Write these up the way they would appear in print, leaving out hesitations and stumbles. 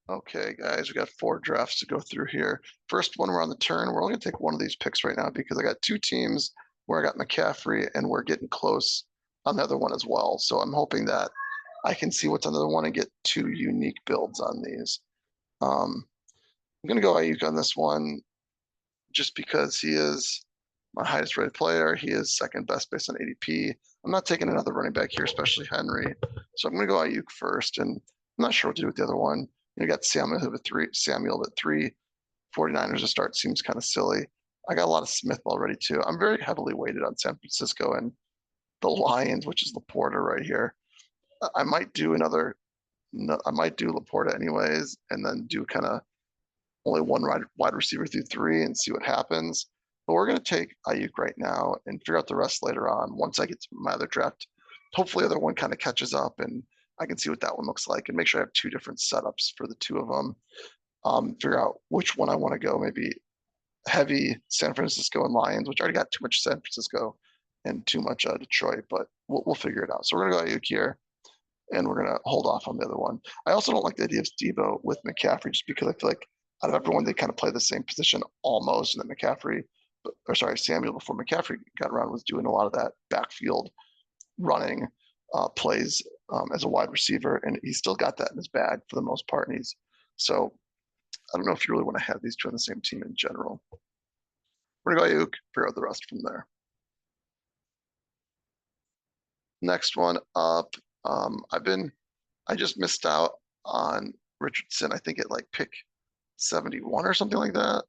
Okay, guys, we got 4 drafts to go through here. First one, we're on the turn. We're only gonna take one of these picks right now because I got 2 teams where I got McCaffrey and we're getting close on the other one as well. So I'm hoping that I can see what's on the other one and get 2 unique builds on these. I'm gonna go Ayuk on this one just because he is my highest rated player. He is second best based on ADP. I'm not taking another running back here, especially Henry. So I'm going to go Ayuk first, and I'm not sure what to do with the other one. You got Samuel at three. 49ers to start seems kind of silly. I got a lot of Smith already too. I'm very heavily weighted on San Francisco and the Lions, which is Laporta right here. I might do another. I might do Laporta anyways, and then do kind of only one wide receiver through 3 and see what happens. But we're going to take Ayuk right now and figure out the rest later on once I get to my other draft. Hopefully, the other one kind of catches up and I can see what that one looks like and make sure I have 2 different setups for the 2 of them. Figure out which one I want to go. Maybe heavy San Francisco and Lions, which I already got too much San Francisco and too much Detroit, but we'll figure it out. So we're going to go Ayuk here and we're going to hold off on the other one. I also don't like the idea of Devo with McCaffrey just because I feel like out of everyone, they kind of play the same position almost. And then McCaffrey, or sorry, Samuel before McCaffrey got around was doing a lot of that backfield running plays as a wide receiver. And he's still got that in his bag for the most part. And so I don't know if you really want to have these 2 on the same team in general. We're going to go Ayuk, figure out the rest from there. Next one up. I just missed out on Richardson. I think at like pick 71 or something like that.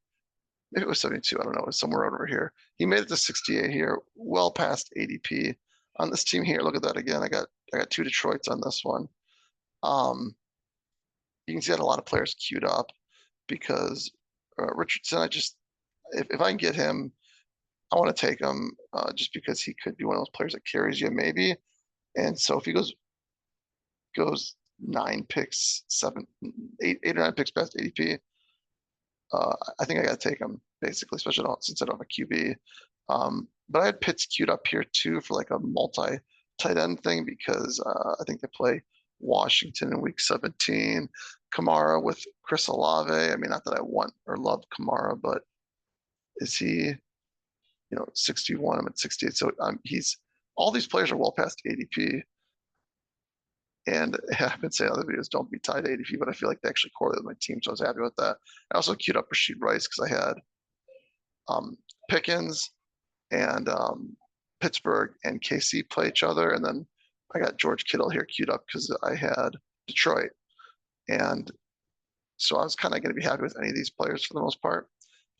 Maybe it was 72. I don't know. It was somewhere over here. He made it to 68 here, well past ADP on this team here. Look at that again. I got 2 Detroits on this one. You can see I had a lot of players queued up because Richardson. If I can get him, I want to take him just because he could be one of those players that carries you maybe. And so if he goes 9 picks, 8 or 9 picks past ADP, I think I got to take him basically, especially since I don't have a QB. But I had Pitts queued up here too for like a multi tight end thing because I think they play Washington in week 17. Kamara with Chris Olave. I mean, not that I want or love Kamara, but is he, 61? I'm at 68. So he's all these players are well past ADP. And I've been saying other videos don't be tied to ADP, but I feel like they actually correlate with my team, so I was happy with that. I also queued up Rashid Rice because I had Pickens and Pittsburgh and KC play each other, and then I got George Kittle here queued up because I had Detroit, and so I was kind of going to be happy with any of these players for the most part.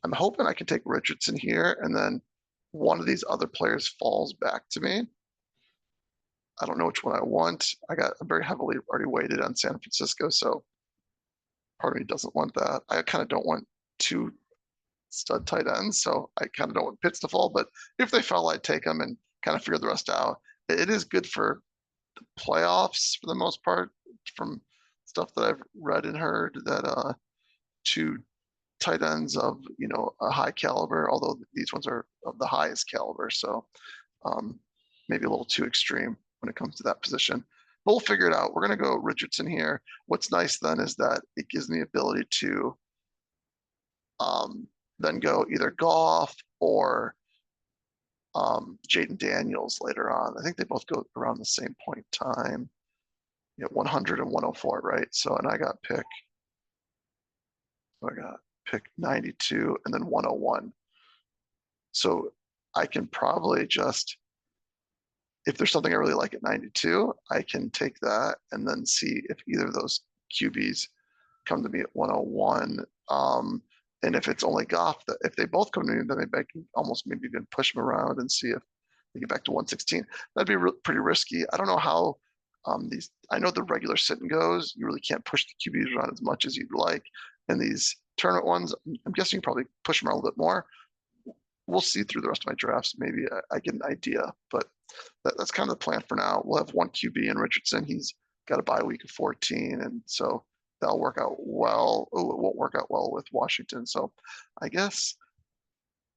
I'm hoping I can take Richardson here, and then one of these other players falls back to me. I don't know which one I want. I'm very heavily already weighted on San Francisco, so part of me doesn't want that. I kind of don't want 2 stud tight ends, so I kind of don't want Pitts to fall. But if they fell, I'd take them and kind of figure the rest out. It is good for the playoffs for the most part, from stuff that I've read and heard that 2 tight ends of a high caliber, although these ones are of the highest caliber, so maybe a little too extreme when it comes to that position. But we'll figure it out. We're going to go Richardson here. What's nice then is that it gives me the ability to then go either Goff or Jaden Daniels later on. I think they both go around the same point in time, 100 and 104, right? So, and I got pick 92 and then 101. So I can probably just, if there's something I really like at 92, I can take that and then see if either of those QBs come to me at 101. And if it's only Goff, if they both come to me, then maybe I can almost maybe even push them around and see if they get back to 116. That'd be pretty risky. I don't know how I know the regular sit and goes, you really can't push the QBs around as much as you'd like. And these tournament ones, I'm guessing you probably push them around a little bit more. We'll see through the rest of my drafts. Maybe I get an idea, but that's kind of the plan for now. We'll have 1 QB in Richardson. He's got a bye week of 14, and so that'll work out well. Oh, it won't work out well with Washington. So I guess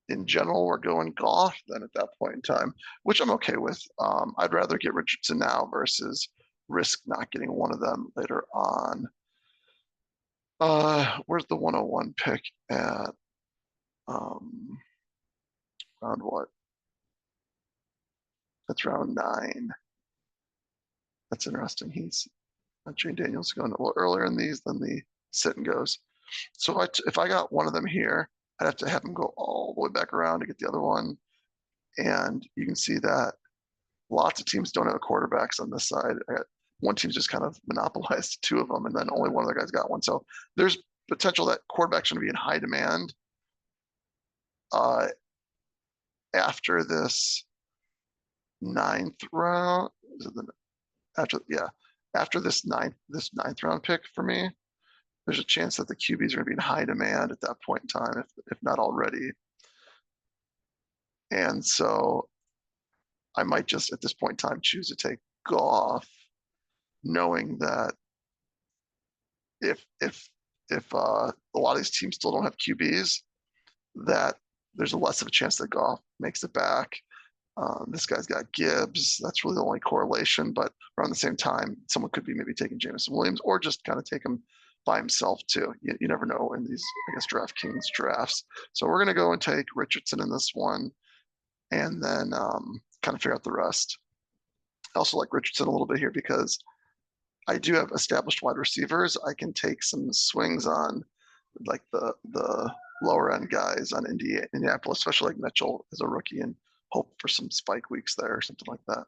in general, we're going Goff then at that point in time, which I'm okay with. I'd rather get Richardson now versus risk not getting one of them later on. Where's the 101 pick at? Um, round what? That's round 9. That's interesting. He's Jane Daniels going a little earlier in these than the sit and goes. So if I got one of them here, I'd have to have him go all the way back around to get the other one. And you can see that lots of teams don't have quarterbacks on this side. One team's just kind of monopolized 2 of them, and then only one of the guys got one. So there's potential that quarterback's going to be in high demand after this 9th round. After this ninth round pick for me, there's a chance that the QBs are going to be in high demand at that point in time, if not already. And so I might just at this point in time choose to take Goff, knowing that if a lot of these teams still don't have QBs, that there's less of a chance that Goff makes it back. This guy's got Gibbs. That's really the only correlation. But around the same time, someone could be maybe taking Jameson Williams or just kind of take him by himself too. You never know in these, I guess, DraftKings drafts. So we're going to go and take Richardson in this one and then kind of figure out the rest. I also like Richardson a little bit here because I do have established wide receivers. I can take some swings on like the lower end guys on Indianapolis, especially like Mitchell as a rookie, and hope for some spike weeks there or something like that.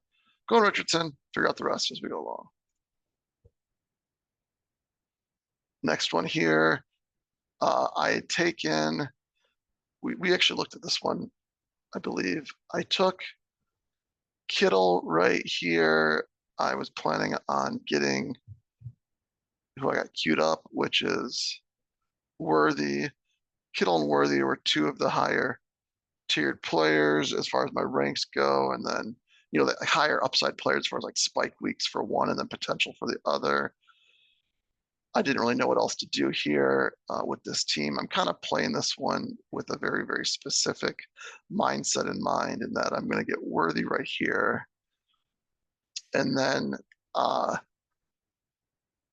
Go on Richardson, figure out the rest as we go along. Next one here, I had taken, we actually looked at this one, I believe. I took Kittle right here. I was planning on getting who I got queued up, which is Worthy. Kittle and Worthy were 2 of the higher tiered players as far as my ranks go. And then, the higher upside players as far as like spike weeks for one and then potential for the other. I didn't really know what else to do here with this team. I'm kind of playing this one with a very, very specific mindset in mind, in that I'm going to get Worthy right here. And then I'm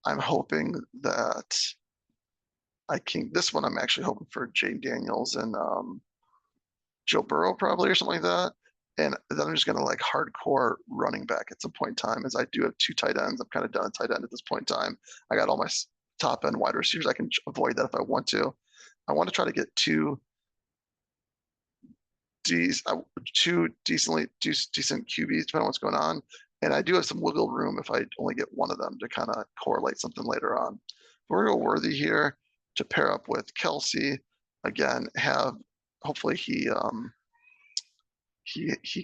hoping that this one I'm actually hoping for Jane Daniels and Joe Burrow probably or something like that. And then I'm just going to like hardcore running back at some point in time, as I do have 2 tight ends. I'm kind of done at tight end at this point in time. I got all my top end wide receivers. I can avoid that if I want to. I want to try to get 2 decent QBs, depending on what's going on. And I do have some wiggle room if I only get one of them to kind of correlate something later on. But we're going to go Worthy here to pair up with Kelsey. Again, hopefully he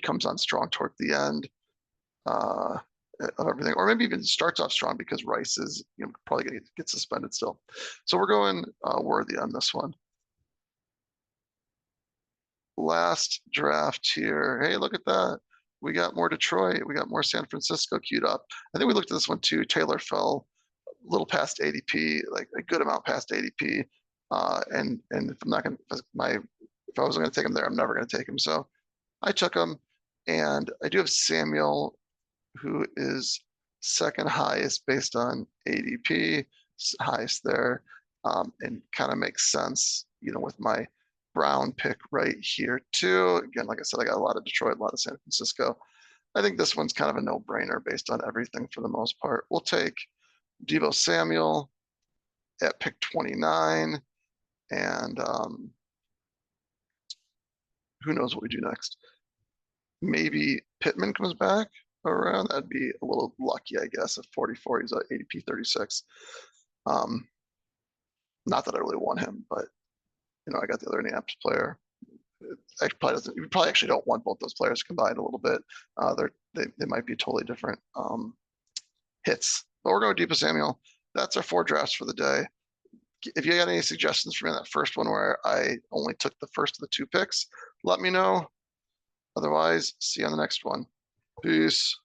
comes on strong toward the end of everything, or maybe even starts off strong because Rice is probably going to get suspended still. So we're going Worthy on this one. Last draft here. Hey, look at that. We got more Detroit. We got more San Francisco queued up. I think we looked at this one too. Taylor fell a little past ADP, like a good amount past ADP. And if I'm not going to, if I wasn't going to take him there, I'm never going to take him. So I took him, and I do have Samuel, who is second highest based on ADP, highest there, and kind of makes sense, with my Brown pick right here too. Again, like I said, I got a lot of Detroit, a lot of San Francisco. I think this one's kind of a no-brainer based on everything for the most part. We'll take Deebo Samuel at pick 29, and who knows what we do next. Maybe Pittman comes back around. That'd be a little lucky, I guess. At 44, he's at ADP 36. Not that I really want him, but I got the other Indianapolis player. You probably actually don't want both those players combined a little bit. They might be totally different hits. But we're going Deebo Samuel. That's our 4 drafts for the day. If you got any suggestions for me on that first one where I only took the first of the 2 picks, let me know. Otherwise, see you on the next one. Peace.